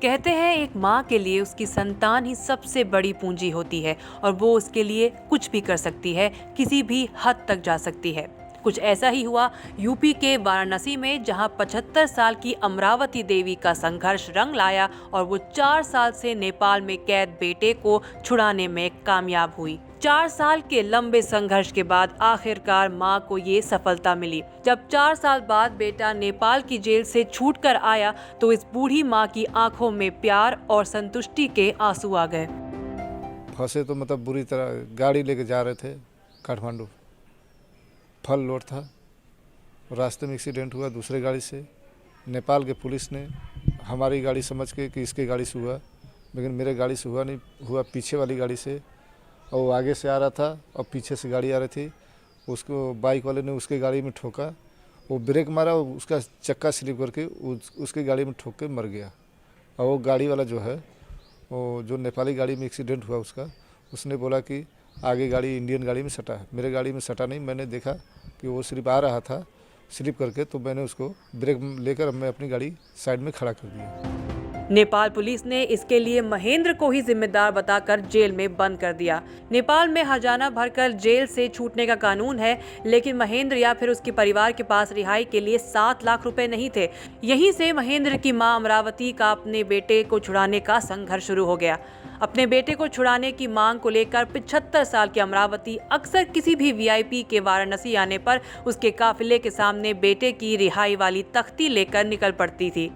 कहते हैं एक माँ के लिए उसकी संतान ही सबसे बड़ी पूंजी होती है और वो उसके लिए कुछ भी कर सकती है, किसी भी हद तक जा सकती है। कुछ ऐसा ही हुआ यूपी के वाराणसी में, जहां 75 साल की अमरावती देवी का संघर्ष रंग लाया और वो 4 साल से नेपाल में कैद बेटे को छुड़ाने में कामयाब हुई। 4 साल के लंबे संघर्ष के बाद आखिरकार मां को ये सफलता मिली। जब 4 साल बाद बेटा नेपाल की जेल से छूटकर आया तो इस बूढ़ी मां की आंखों में प्यार और संतुष्टि के आंसू आ गए। फंसे तो मतलब बुरी तरह, गाड़ी लेके जा रहे थे काठमांडू, फल लोड था, रास्ते में एक्सीडेंट हुआ दूसरे गाड़ी से। नेपाल के पुलिस ने हमारी गाड़ी समझ के कि इसके गाड़ी से हुआ, लेकिन मेरे गाड़ी से हुआ नहीं, हुआ पीछे वाली गाड़ी से। और वो आगे से आ रहा था और पीछे से गाड़ी आ रही थी, उसको बाइक वाले ने उसके गाड़ी में ठोका, वो ब्रेक मारा, उसका चक्का स्लिप करके उसकी गाड़ी में ठोक के मर गया। और वो गाड़ी वाला जो है, वो जो नेपाली गाड़ी में एक्सीडेंट हुआ उसने बोला कि आगे गाड़ी इंडियन गाड़ी में सटा है। मेरे गाड़ी में सटा नहीं, मैंने देखा कि वो सिर्फ आ रहा था स्लिप करके, तो मैंने उसको ब्रेक लेकर मैं अपनी गाड़ी साइड में खड़ा कर दिया। नेपाल पुलिस ने इसके लिए महेंद्र को ही जिम्मेदार बताकर जेल में बंद कर दिया। नेपाल में हर्जाना भरकर जेल से छूटने का कानून है, लेकिन महेंद्र या फिर उसके परिवार के पास रिहाई के लिए 7 लाख रुपए नहीं थे। यहीं से महेंद्र की मां अमरावती का अपने बेटे को छुड़ाने का संघर्ष शुरू हो गया। अपने बेटे को छुड़ाने की मांग को लेकर 75 साल की अमरावती अक्सर किसी भी वीआईपी के वाराणसी आने पर उसके काफिले के सामने बेटे की रिहाई वाली तख्ती लेकर निकल पड़ती थी।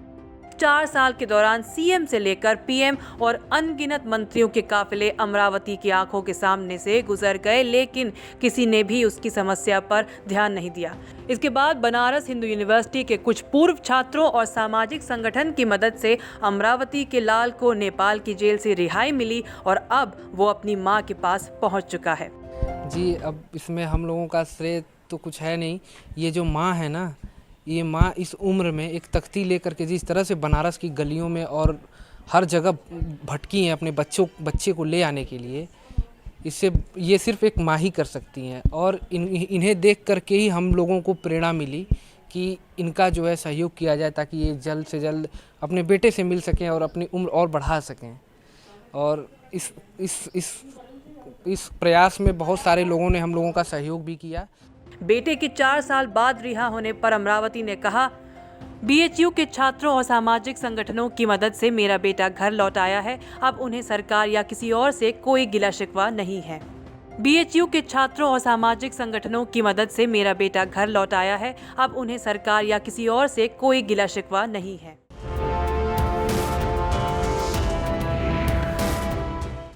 4 साल के दौरान सीएम से लेकर पीएम और अनगिनत मंत्रियों के काफिले अमरावती की आंखों के सामने से गुजर गए, लेकिन किसी ने भी उसकी समस्या पर ध्यान नहीं दिया। इसके बाद बनारस हिंदू यूनिवर्सिटी के कुछ पूर्व छात्रों और सामाजिक संगठन की मदद से अमरावती के लाल को नेपाल की जेल से रिहाई मिली और अब वो अपनी मां के पास पहुंच चुका है। जी, अब इसमें हम लोगों का श्रेय तो कुछ है नहीं। ये जो माँ है ना, ये माँ इस उम्र में एक तख्ती लेकर के जिस तरह से बनारस की गलियों में और हर जगह भटकी हैं अपने बच्चे को ले आने के लिए, इससे ये सिर्फ एक माँ ही कर सकती हैं। और इन्हें देख करके ही हम लोगों को प्रेरणा मिली कि इनका जो है सहयोग किया जाए, ताकि ये जल्द से जल्द अपने बेटे से मिल सकें और अपनी उम्र और बढ़ा सकें। और इस प्रयास में बहुत सारे लोगों ने हम लोगों का सहयोग भी किया। बेटे के 4 साल बाद रिहा होने पर अमरावती ने कहा, बीएचयू के छात्रों और सामाजिक संगठनों की मदद से मेरा बेटा घर लौट आया है। अब उन्हें सरकार या किसी और से कोई गिला शिकवा नहीं है। बीएचयू के छात्रों और सामाजिक संगठनों की मदद से मेरा बेटा घर लौट आया है। अब उन्हें सरकार या किसी और से कोई गिला शिकवा नहीं है।